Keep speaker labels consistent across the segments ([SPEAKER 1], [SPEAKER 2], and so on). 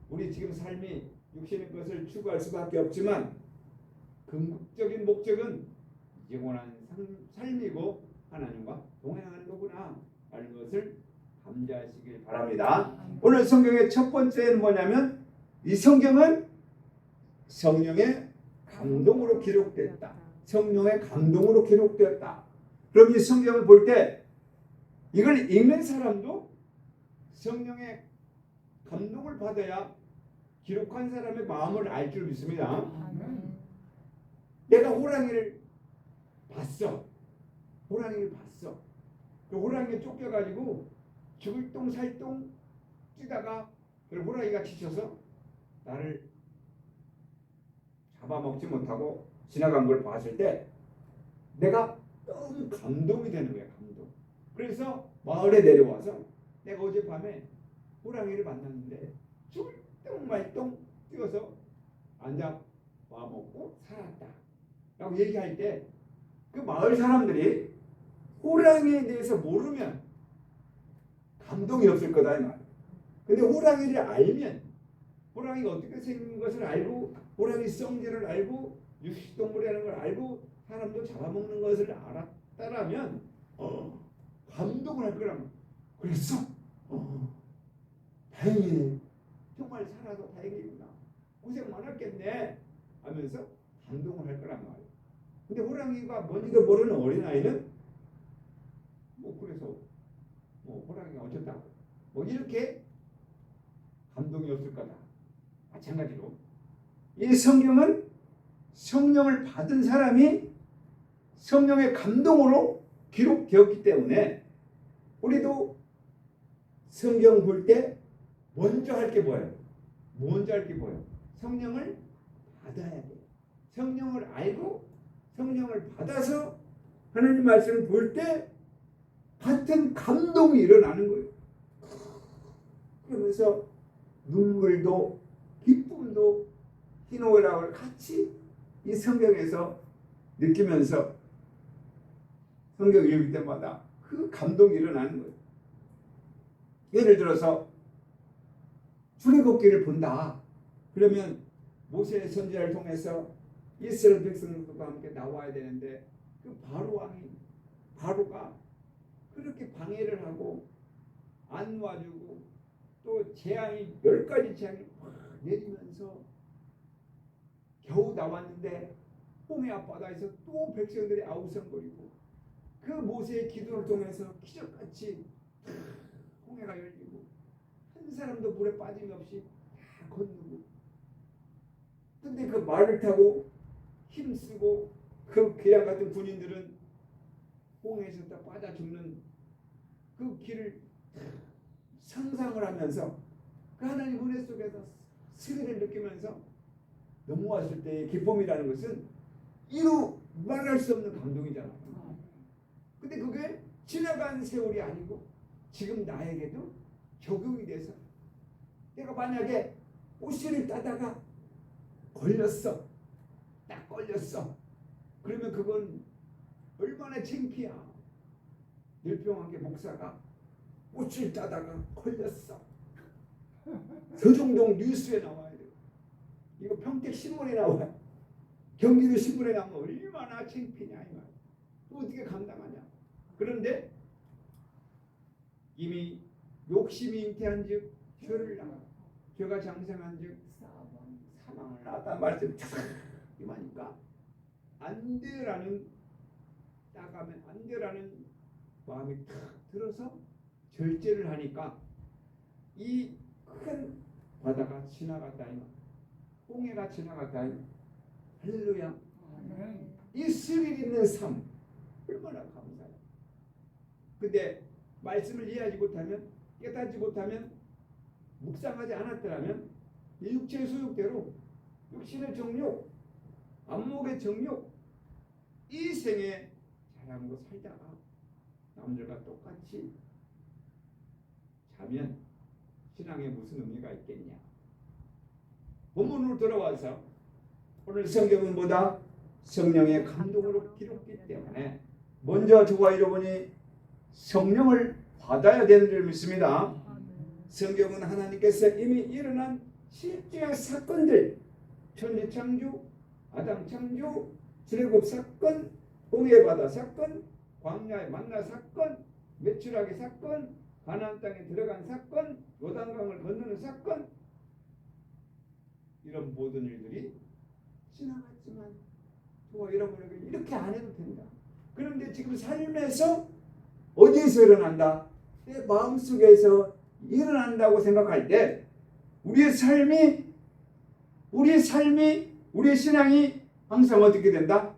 [SPEAKER 1] 우리 지금 삶이 육신의 것을 추구할 수밖에 없지만 궁극적인 목적은 영원한 삶이고 하나님과 동행하는 거구나 라는 것을 감지하시길 바랍니다. 오늘 성경의 첫 번째는 뭐냐면 이 성경은 성령의 감동으로 기록됐다. 성령의 감동으로 기록되었다. 그럼 이 성경을 볼 때 이걸 읽는 사람도 성령의 감동을 받아야 기록한 사람의 마음을 알 줄 믿습니다. 내가 호랑이를 봤어. 호랑이를 봤어. 그 호랑이에 쫓겨가지고 죽을 똥 살똥 뛰다가 그 호랑이가 지쳐서 나를 잡아먹지 못하고 지나간 걸 봤을 때 내가 너무 감동이 되는 거야. 감동. 그래서 마을에 내려와서 내가 어젯밤에 호랑이를 만났는데 죽을 똥 말똥 뛰어서 앉아 와먹고 살았다 라고 얘기할 때 그 마을 사람들이 호랑이에 대해서 모르면 감동이 없을 거다 이 말. 근데 호랑이를 알면 호랑이가 어떻게 생긴 것을 알고 호랑이 성질을 알고 육식동물이라는 걸 알고 사람도 잡아먹는 것을 알았다라면 감동을 할 거란 말. 그랬어? 다행이네. 정말 살아서 다행이구나. 고생 많았겠네 하면서 감동을 할 거란 말이야. 근데 호랑이가 뭔지도 모르는 어린아이는 그래서 호랑이가 어쩌다 이렇게 감동이 없을 거다. 마찬가지로 이 성경은 성령을 받은 사람이 성령의 감동으로 기록되었기 때문에 우리도 성경 볼 때 먼저 할 게 뭐예요? 먼저 할 게 뭐예요? 성령을 받아야 돼요. 성령을 알고 성령을 받아서 하나님 말씀을 볼 때 같은 감동이 일어나는 거예요. 그러면서 눈물도 기쁨도 희노애락을 같이 이 성경에서 느끼면서 성경 읽을 때마다 그 감동이 일어나는 거예요. 예를 들어서 출애굽기를 본다. 그러면 모세의 선지자를 통해서 이스라엘 백성들과 함께 나와야 되는데 그 바로가 그렇게 방해를 하고 안 와주고 또 재앙이 10가지 재앙이 막 내리면서 겨우 나왔는데 홍해 앞바다에서 또 백성들이 아우성거리고 그 모세의 기도를 통해서 기적같이 홍해가 열리고 한 사람도 물에 빠짐이 없이 다 건너고 근데 그 말을 타고 힘쓰고 그 귀랑 같은 군인들은 홍해에서 다 빠져 죽는 그 길을 상상을 하면서 그 하나님 은혜 속에서 스릴을 느끼면서 넘어왔을 때의 기쁨이라는 것은 이루 말할 수 없는 감동이잖아요. 근데 그게 지나간 세월이 아니고 지금 나에게도 적용이 돼서 내가 만약에 옷을 따다가 걸렸어. 딱 걸렸어. 그러면 그건 얼마나 창피야. 일평하게 목사가 옷을 따다가 걸렸어. 서정동 뉴스에 나와야 돼. 이거 평택 신문에 나와요. 경기도 신문에 나오면 얼마나 창피냐 이 말. 어떻게 감당하냐. 그런데 이미 욕심이 잉태한즉 죄를 낳아 죄가 장생한즉 사망을 낳았다 말씀 이마니까 안 돼라는 나가면 안 돼라는 마음이 탁 들어서 절제를 하니까 이 큰 바다가 지나갔다 이 말. 홍해가 지나갔다 이 말. 할렐루야. 이 스릴 있는 삶 얼마나 감사해요. 근데 말씀을 이해하지 못하면 깨닫지 못하면 묵상하지 않았더라면 이 육체의 소욕대로 육신의 정욕 안목의 정욕 이 생에 잘하고 살다가 남들과 똑같이 자면 신앙에 무슨 의미가 있겠냐. 본문으로 돌아와서 오늘 성경은 뭐다? 성령의 감동으로 기록했기 때문에 먼저 저와 여러분이 성령을 받아야 되는 줄 믿습니다. 성경은 하나님께서 이미 일어난 실제 사건들, 천지 창조, 아담 창조, 출애굽 사건, 홍해 바다 사건, 광야의 만나 사건, 매출하기 사건, 가나안 땅에 들어간 사건, 요단강을 건너는 사건, 이런 모든 일들이 지나갔지만 저와 여러분에게 이렇게 안 해도 된다. 그런데 지금 삶에서 어디에서 일어난다? 내 마음속에서 일어난다고 생각할 때 우리의 삶이 우리의 신앙이 항상 어떻게 된다?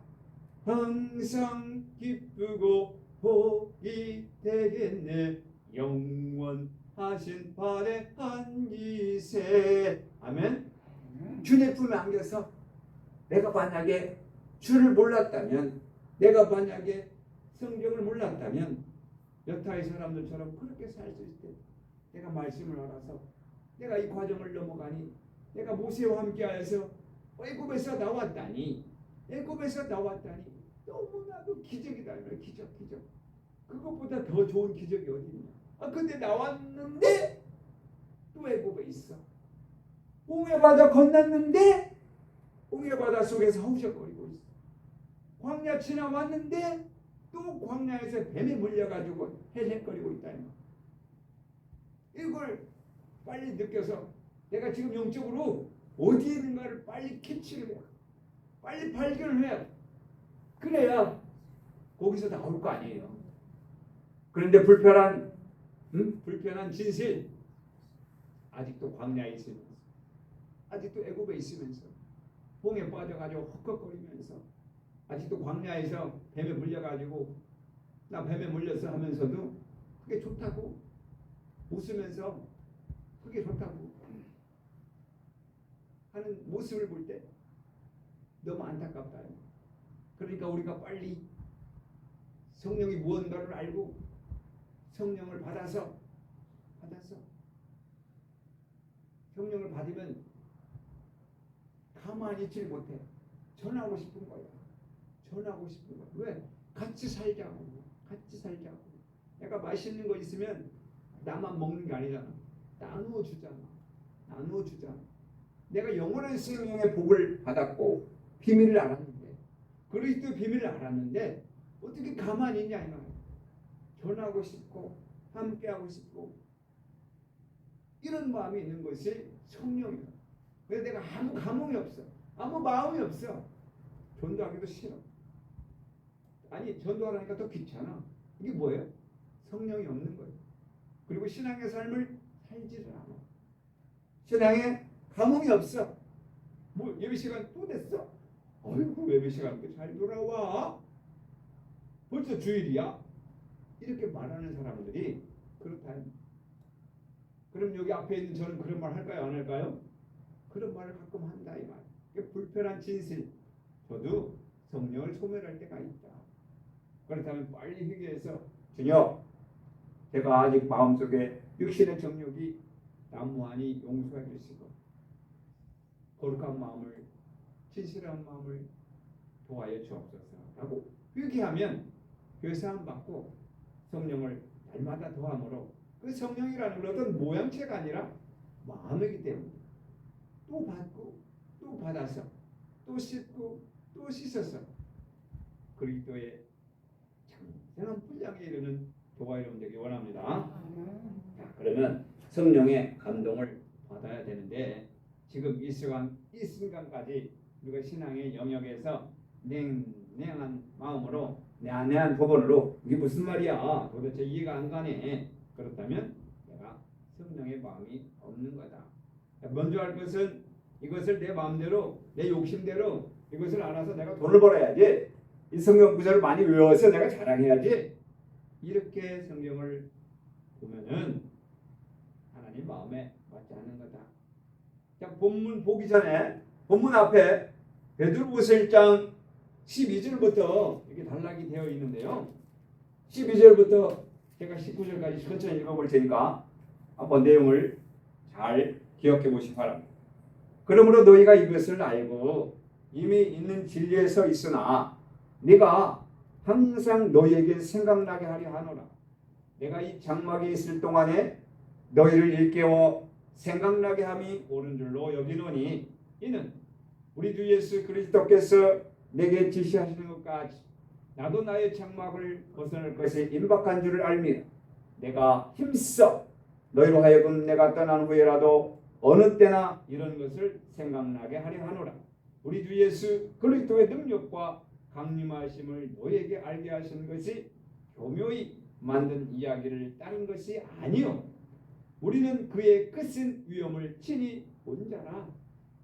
[SPEAKER 1] 항상 기쁘고 복이 되겠네 영원하신 발의 한이세. 아멘. 주님 품에 안겨서 내가 만약에 주를 몰랐다면, 내가 만약에 성경을 몰랐다면 여타의 사람들처럼 그렇게 살 수 있을 때 내가 말씀을 알아서 내가 이 과정을 넘어가니, 내가 모세와 함께하여서 애굽에서 나왔다니 너무나도 기적이다. 기적. 그것보다 더 좋은 기적이 어디 있냐. 근데 나왔는데 또 애굽에 있어. 홍해 바다 건넜는데 홍해 바다 속에서 허우적거리고 있어. 광야 지나왔는데 또 광야에서 뱀에 물려가지고 헬헷거리고 있다. 이걸 빨리 느껴서 내가 지금 영적으로 어디에 있는가를 빨리 캐치를 해야, 빨리 발견을 해야, 그래야 거기서 나올 거 아니에요. 그런데 불편한 진실, 아직도 광야에 있으면서, 아직도 애굽에 있으면서, 홍에 빠져가지고 헉헉거리면서, 아직도 광야에서 뱀에 물려가지고 나 뱀에 물렸어 하면서도 그게 좋다고 웃으면서 그게 좋다고 하는 모습을 볼 때 너무 안타깝다. 그러니까 우리가 빨리 성령이 무언가를 알고 성령을 받아서 성령을 받으면 가만히 있질 못해. 전하고 싶은 거야. 왜? 같이 살자고. 내가 맛있는 거 있으면 나만 먹는 게 아니잖아. 나누어 주잖아. 내가 영원한 생명의 복을 받았고 비밀을 알았는데, 그리스도 비밀을 알았는데 어떻게 가만히 있냐 이 말이야. 전하고 싶고 함께하고 싶고 이런 마음이 있는 것이 성령이다. 그래서 내가 아무 감흥이 없어. 아무 마음이 없어. 전도하기도 싫어. 아니 전도하라니까 더 귀찮아. 이게 뭐예요? 성령이 없는 거예요. 그리고 신앙의 삶을 살지를 않아. 신앙에 감흥이 없어. 뭐 예배 시간 또 됐어? 어이구 예배 시간 잘 돌아와. 벌써 주일이야? 이렇게 말하는 사람들이 그렇다. 그럼 여기 앞에 있는 저는 그런 말 할까요? 안 할까요? 그런 말을 가끔 한다 이 말. 불편한 진실. 저도 성령을 소멸할 때가 있다. 그렇다면 빨리 회개해서 주여, 제가 아직 마음속에 육신의 정욕이 난무하니 용서해 주시고 거룩한 마음을, 진실한 마음을 도와여 주옵소서 라고 회개하면 교사함 받고 성령을 날마다 더함으로, 그 성령이라는 건 어떤 모양체가 아니라 마음이기 때문에 또 받고 또 받아서 또 씻고 또 씻어서 그리스도의 장생한 분량에 이르는 도와 여러분 되기 원합니다. 자, 그러면 성령의 감동을 받아야 되는데 지금 이 순간까지 우리가 신앙의 영역에서 냉랭한 마음으로 내한 법원으로 이게 무슨 말이야? 도대체 이해가 안 가네. 그렇다면 내가 성령의 마음이 없는 거다. 먼저 할 것은 이것을 내 마음대로, 내 욕심대로 이것을 알아서 내가 돈을 벌어야지. 이 성경 구절을 많이 외워서 내가 자랑해야지. 이렇게 성경을 보면은 하나님 마음에 맞지 않는 거다. 자, 본문 보기 전에 본문 앞에 베드로후서 1장 12절부터 이렇게 단락이 되어 있는데요. 12절부터 제가 19절까지 천천히 읽어볼 테니까 한번 내용을 잘 기억해 보시기 바랍니다. 그러므로 너희가 이것을 알고 이미 있는 진리에서 있으나 네가 항상 너희에게 생각나게 하려 하노라. 내가 이 장막에 있을 동안에 너희를 일깨워 생각나게 함이 옳은 줄로 여기노니 이는 우리 주 예수 그리스도께서 내게 지시하시는 것까지 나도 나의 장막을 벗어날 것이 임박한 줄을 알미라. 내가 힘써 너희로 하여금 내가 떠난 후에라도 어느 때나 이런 것을 생각나게 하려 하노라. 우리 주 예수 그리스도의 능력과 강림하심을 너희에게 알게 하신 것이 교묘히 만든 이야기를 따른 것이 아니요 우리는 그의 끝은 위엄을 친히 본 자라.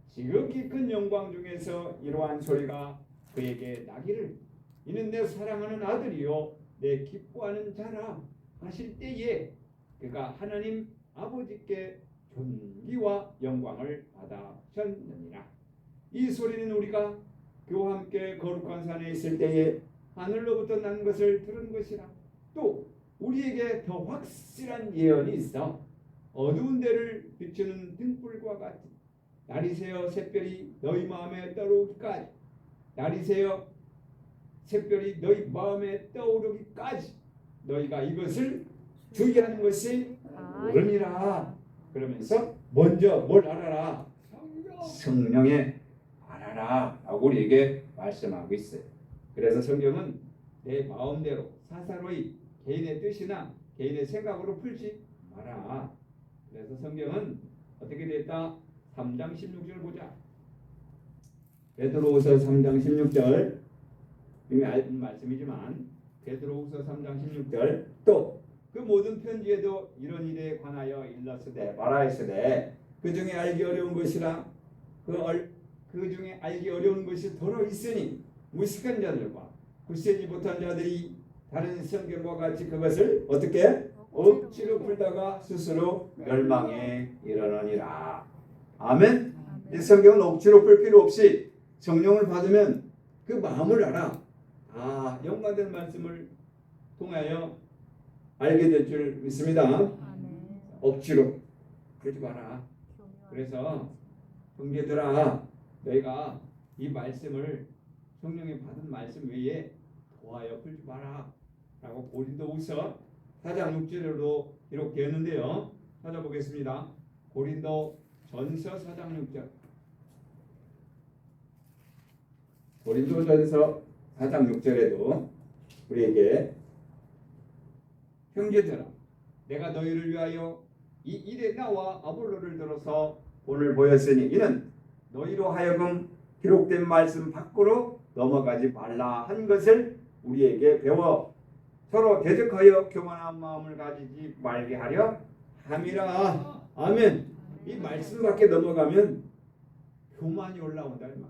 [SPEAKER 1] 지극히 큰 영광 중에서 이러한 소리가 그에게 나기를 이는 내 사랑하는 아들이요 내 기뻐하는 자라 하실 때에 그가 하나님 아버지께 존귀와 영광을 받아셨느니라. 이 소리는 우리가 그와 함께 거룩한 산에 있을 때에 하늘로부터 난 것을 들은 것이라. 또 우리에게 더 확실한 예언이 있어 어두운 데를 비추는 등불과 같이 날이 새어 샛별이 너희 마음에 떠오르기까지 날이 새어 샛별이 너희 마음에 떠오르기까지 너희가 이것을 주의하는 것이 옳으니라. 그러면서 먼저 뭘 알아라? 성령의 알아라 라고 우리에게 말씀하고 있어요. 그래서 성경은 내 마음대로 사사로이 개인의 뜻이나 개인의 생각으로 풀지 마라. 그래서 성경은 어떻게 됐다? 3장 16절 보자. 베드로후서 3장 16절 이미 알던 말씀이지만 베드로후서 3장 16절 또 그 모든 편지에도 이런 일에 관하여 일렀으되 말하였으되 그 중에 알기 어려운 것이라 그 중에 알기 어려운 것이 더러 있으니 무식한 자들과 굳세지 못한 자들이 다른 성경과 같이 그것을 어떻게 억지로 풀다가 스스로 멸망에 이르느니라. 아멘. 이 성경은 억지로 풀 필요 없이 성령을 받으면 그 마음을 알아. 연관된 말씀을 통하여 알게 될 줄 믿습니다. 억지로 그러지 마라. 그래서 형제들아 너희가 이 말씀을 성령이 받은 말씀 외에 더하여 풀지 마라 라고 고린도후서 4장 6절로 기록되었는데요. 찾아보겠습니다. 고린도 전서 4장 6절. 고린도전서 4장 6절에도 우리에게 형제들아 내가 너희를 위하여 이 일에 나와 아볼로를 들어서 본을 보였으니 이는 너희로 하여금 기록된 말씀 밖으로 넘어가지 말라 한 것을 우리에게 배워 서로 대적하여 교만한 마음을 가지지 말게 하려 함이라. 아멘. 이 말씀 밖에 넘어가면 교만이 올라온다 이 말.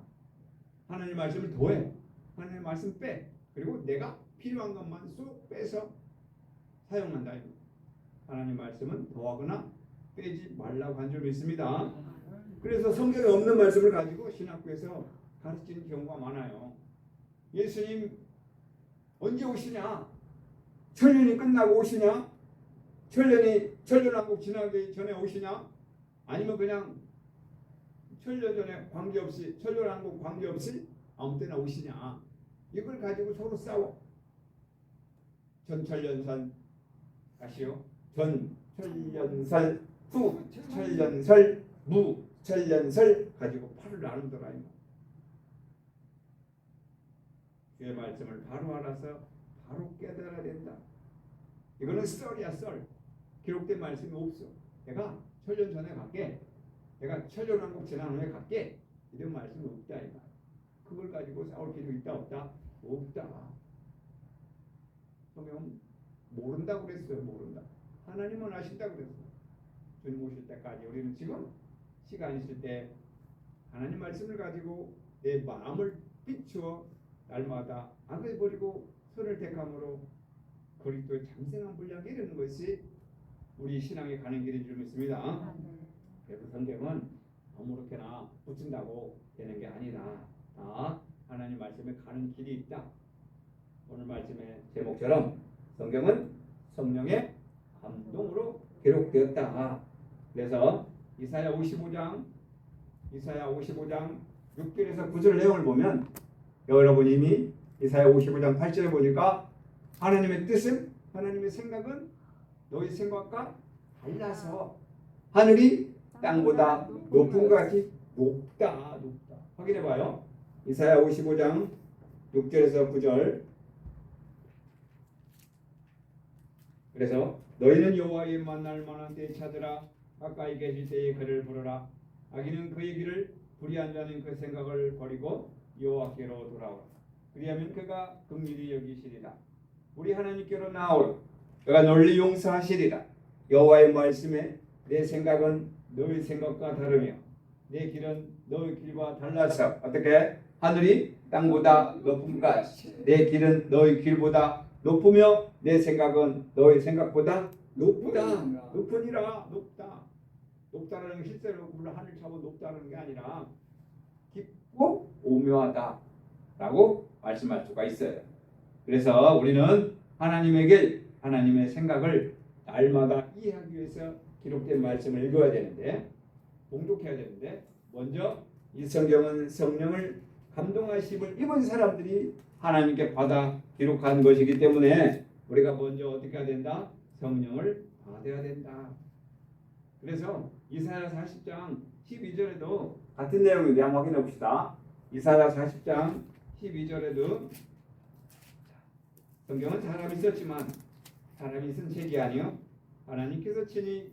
[SPEAKER 1] 하나님 말씀을 더해, 하나님 말씀 빼, 그리고 내가 필요한 것만 쏙 빼서 사용한다. 하나님 말씀은 더하거나 빼지 말라고 한 줄 믿습니다. 그래서 성경에 없는 말씀을 가지고 신학교에서 가르치는 경우가 많아요. 예수님 언제 오시냐? 천년이 끝나고 오시냐? 천년왕국 지나기 전에 오시냐? 아니면 그냥 천년 전에 관계없이 천년왕국 관계없이 아무 때나 오시냐? 이걸 가지고 서로 싸워. 전천년선 아시오? 전천년설 후천년설 무천년설 가지고 팔을 나누더라. 주의 말씀을 바로 알아서 바로 깨달아야 된다. 이거는 썰이야 썰. 기록된 말씀이 없어. 내가 천년 전에 갈게. 내가 천년왕국 지난 후에 갈게. 이런 말씀이 없다 이거. 그걸 가지고 싸울 필요 있다 없다? 없다. 성경은 모른다고 그랬어요. 모른다. 하나님은 아신다고 그랬어요. 주님 오실 때까지 우리는 지금 시간 있을 때 하나님 말씀을 가지고 내 마음을 비추어 날마다 악을 버리고 선을 택함으로 그리스도의 장생한 분량에 이르는 것이 우리 신앙의 가는 길인 줄 믿습니다. 그래서 성경은 아무렇게나 붙인다고 되는 게 아니다. 하나님 말씀에 가는 길이 있다. 오늘 말씀의 제목처럼 성경은 성령의 감동으로 기록되었다. 그래서 이사야 55장 6절에서 9절 내용을 보면 여러분 이미 이사야 55장 8절에 보니까 하나님의 뜻은 하나님의 생각은 너희 생각과 달라서 하늘이 땅보다 높은 것 같이 높다. 확인해 봐요. 이사야 55장 6절에서 9절. 그래서 너희는 여호와의 만날 만한 때에 찾으라. 가까이 계실 때에 그를 부르라. 악인은 그의 길을 불의한 자는 그 생각을 버리고 여호와께로 돌아오라. 그리하면 그가 긍휼히 여기시리라. 우리 하나님께로 나오라. 그가 널리 용서하시리라. 여호와의 말씀에 내 생각은 너희 생각과 다르며 내 길은 너희 길과 달라서 어떻게 하늘이 땅보다 높은 같이 내 길은 너희 길보다 높으며 내 생각은 너희 생각보다 높다. 높으니라. 높다는 건 실제로 물론 하늘 차고 높다는 게 아니라 깊고 오묘하다라고 말씀할 수가 있어요. 그래서 우리는 하나님의 길, 하나님의 생각을 날마다 이해하기 위해서 기록된 말씀을 읽어야 되는데, 봉독해야 되는데, 먼저 이 성경은 성령을 감동하심을 입은 사람들이 하나님께 받아 기록한 것이기 때문에 우리가 먼저 어떻게 해야 된다? 성령을 받아야 된다. 그래서 이사야 40장 12절에도 같은 내용인데 한번 확인해 봅시다. 이사야 40장 12절에도 성경은 사람이 썼지만 사람이 쓴 책이 아니요 하나님께서 친히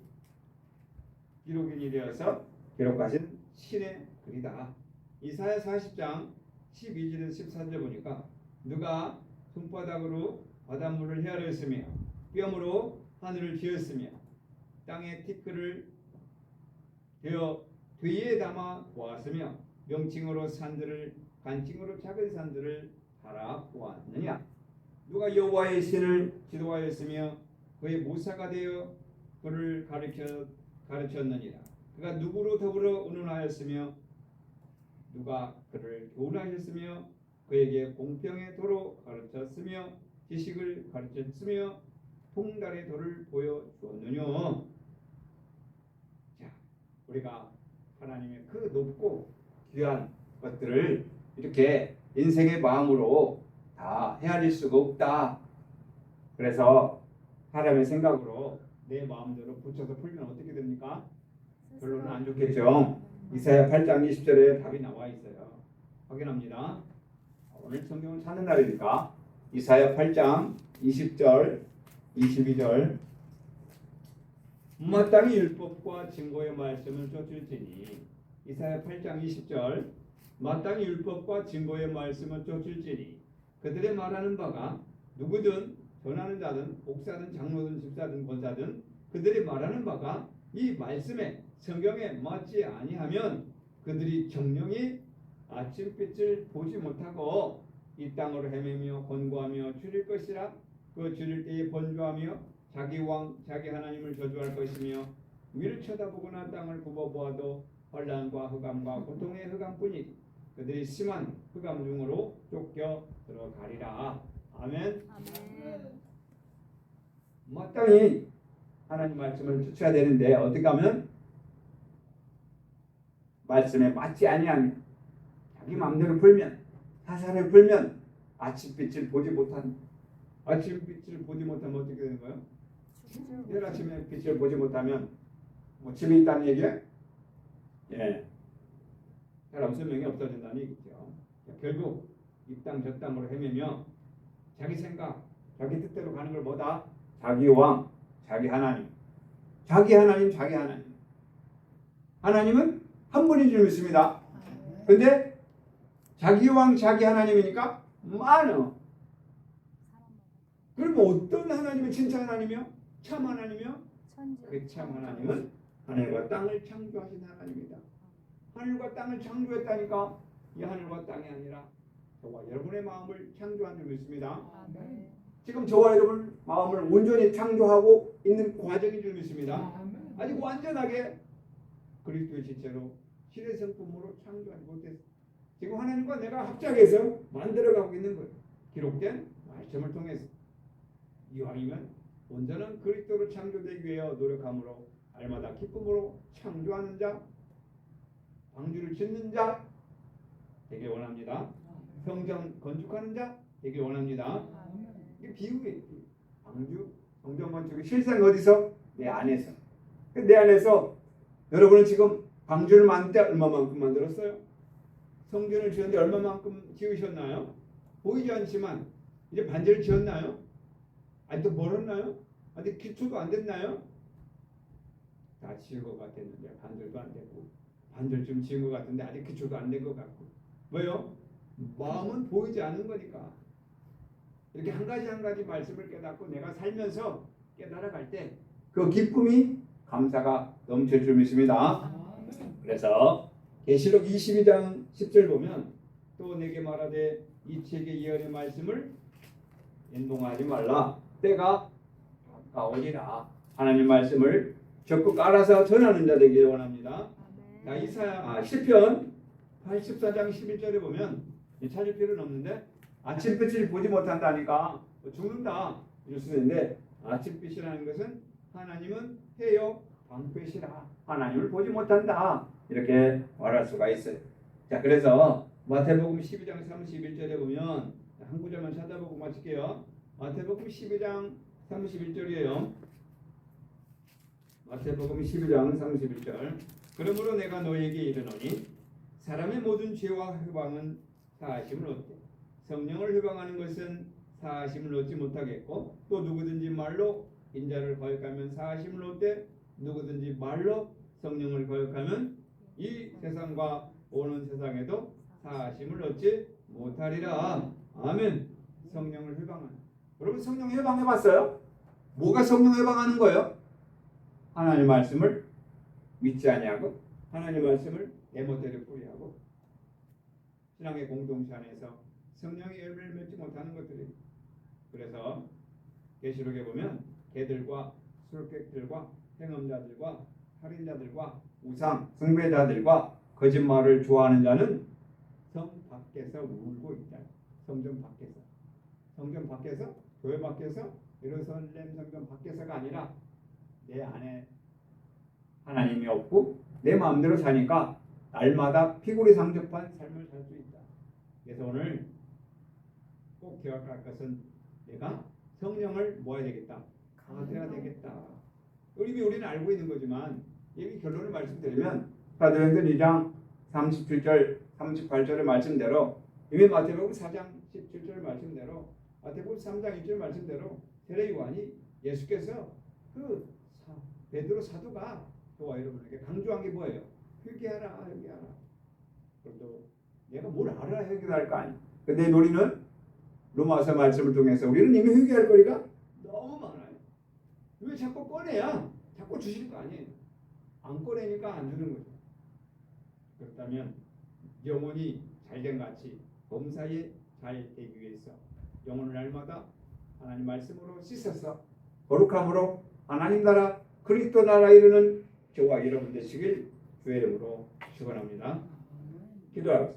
[SPEAKER 1] 기록인이 되어서 기록하신 신의 글이다. 이사야 40장 12절에서 14절 보니까 누가 손바닥으로 바닷물을 헤아렸으며 뼘으로 하늘을 지었으며 땅에 티끌을 되어 뒤에 담아 보았으며 명칭으로 산들을 간칭으로 작은 산들을 달아 보았느냐. 누가 여호와의 신을 지도하였으며 그의 모사가 되어 그를 가르쳤느니라. 그가 누구로 더불어 의논하였으며 누가 그를 교훈하셨으며 그에게 공평의 도로 가르쳤으며 지식을 가르쳤으며 통달의 도를 보여주었느냐. 자, 우리가 하나님의 그 높고 귀한 것들을 이렇게 인생의 마음으로 다 헤아릴 수가 없다. 그래서 사람의 생각으로 내 마음대로 붙여서 풀면 어떻게 됩니까? 결론은 안 좋겠죠. 이사야 8장 20절에 답이 나와 있어요. 확인합니다. 오늘 성경을 찾는 날이니까 이사야 8장 20절 22절 마땅히 율법과 증거의 말씀을 쫓을지니 이사야 8장 20절 마땅히 율법과 증거의 말씀을 쫓을지니 그들의 말하는 바가 누구든 전하는 자든 목사든 장로든 집사든 권사든 그들이 말하는 바가 이 말씀에 성경에 맞지 아니하면 그들이 정령이 아침빛을 보지 못하고 이 땅으로 헤매며 권고하며 줄일 것이라. 그 줄일 때에 번주하며 자기 왕 자기 하나님을 저주할 것이며 위를 쳐다보거나 땅을 굽어보아도 환난과 흑암과 고통의 흑암뿐이니 그들이 심한 흑암 중으로 쫓겨 들어가리라. 아멘. 마땅히 하나님 말씀을 쫓아야 되는데 어떻게 하면 말씀에 맞지 아니하면 자기 마음대로 풀면 사사를 풀면 아침빛을 보지 못하면 어떻게 되는 거예요? 내일 아침에 빛을 보지 못하면 뭐 집에 있다는 얘기예요? 예. 사람 수명이 없어진다는 얘기죠. 결국 이 땅 저 땅으로 헤매며 자기 생각, 자기 뜻대로 가는 걸 뭐다? 자기 왕, 자기 하나님. 자기 하나님, 자기 하나님. 하나님은 한 분인 줄 믿습니다. 근데 자기 왕, 자기 하나님이니까 많어. 그러면 어떤 하나님이 진짜 하나님이요? 참 하나님이요? 그 참 하나님은 하늘과 땅을 창조하신 하나님이다. 하늘과 땅을 창조했다니까 이 하늘과 땅이 아니라 저와 여러분의 마음을 창조한 줄 믿습니다. 지금 저와 여러분 마음을 온전히 창조하고 있는 과정인 줄 믿습니다. 아직 완전하게 그리스도의 지체로 신의 성품으로 창조하지 못했어. 지금 하나님과 내가 합작해서 만들어가고 있는 거예요. 기록된 말씀을 통해서. 이왕이면 온전한 그리스도로 창조되기 위해 노력함으로 알마다 기쁨으로 창조하는 자, 방주를 짓는 자 되길 원합니다. 성전 건축하는 자 되길 원합니다. 이게 비유예요. 방주, 성전 건축이 실상 어디서? 내 안에서. 내 안에서 여러분은 지금 방주를 만들 때 얼마만큼 만들었어요? 성전을 지었는데 얼마만큼 지으셨나요? 보이지 않지만 이제 반지를 지었나요? 아직도 멀었나요? 아직 기초도 안 됐나요? 다 지은 것 같았는데 반절도 안 됐고, 반절쯤 지은 것 같은데 아직 기초도 안 된 것 같고. 왜요? 마음은 보이지 않는 거니까. 이렇게 한 가지 한 가지 말씀을 깨닫고 내가 살면서 깨달아갈 때 그 기쁨이 감사가 넘칠 줄 믿습니다. 그래서 계시록 22장 10절 보면 또 내게 말하되 이 책의 예언의 말씀을 인동하지 말라. 때가 가까우니라. 하나님 말씀을 적극 알아서 전하는 자 되기를 원합니다. 자, 시편 84장 11절에 보면 찾을 필요는 없는데 아침빛을 보지 못한다니까 죽는다 이럴 수 있는데, 아침빛이라는 것은 하나님은 해요 방빛이라 하나님을 보지 못한다 이렇게 말할 수가 있어요. 자, 그래서 마태복음 12장 31절에 보면 한 구절만 찾아보고 마칠게요. 마태복음 12장 31절이에요. 마태복음 12장 31절. 그러므로 내가 너에게 이르노니 사람의 모든 죄와 회방은 사하심을 얻되 성령을 회방하는 것은 사하심을 얻지 못하겠고, 또 누구든지 말로 인자를 거역하면 사하심을 얻되 누구든지 말로 성령을 거역하면 이 세상과 오는 세상에도 사하심을 얻지 못하리라. 아멘. 성령을 회방하는. 여러분 성령 회방해봤어요? 뭐가 성령 회방하는 거예요? 하나님 말씀을 믿지 아니하고 하나님 말씀을 내 멋대로 뿌리하고 신앙의 공동체 안에서 성령의 열매를 맺지 못하는 것들이. 그래서 계시록에 보면 개들과 술객들과 행음자들과 살인자들과 우상 숭배자들과 거짓말을 좋아하는 자는 성 밖에서 울고 있다. 성전 밖에서 교회 밖에서 예루살렘 성전 밖에서가 아니라 내 안에 하나님이 없고 내 마음대로 사니까 날마다 피골이 상접한 삶을 살 수 있다. 그래서 오늘 꼭 기억할 것은 내가 성령을 모아야 되겠다. 강화해야 되겠다. 우리는 알고 있는 거지만 이미 결론을 말씀드리면 사도행전 2장 37절 38절의 말씀대로, 이미 마태복음 4장 17절 말씀대로, 마태복음 3장 1절 말씀대로 세례 요한이 예수께서 그 베드로 사도가 저와 여러분에게 강조한 게 뭐예요? 회개하라. 그래도 내가 뭘 알아야 회개할 거 아니야. 근데 우리는 로마서 말씀을 통해서 우리는 이미 회개할 거리가 너무 많아요. 왜 자꾸 꺼내야? 자꾸 주실 거 아니에요. 안 꺼내니까 안 주는 거죠. 그렇다면 영혼이 잘된 같이 범사에 잘 되기 위해서 영혼을 날마다 하나님 말씀으로 씻어서 거룩함으로 하나님 나라 그리스도 나라에 이르는 저와 여러분 되시길 주의 이름으로 축원합니다. 기도하겠습니다.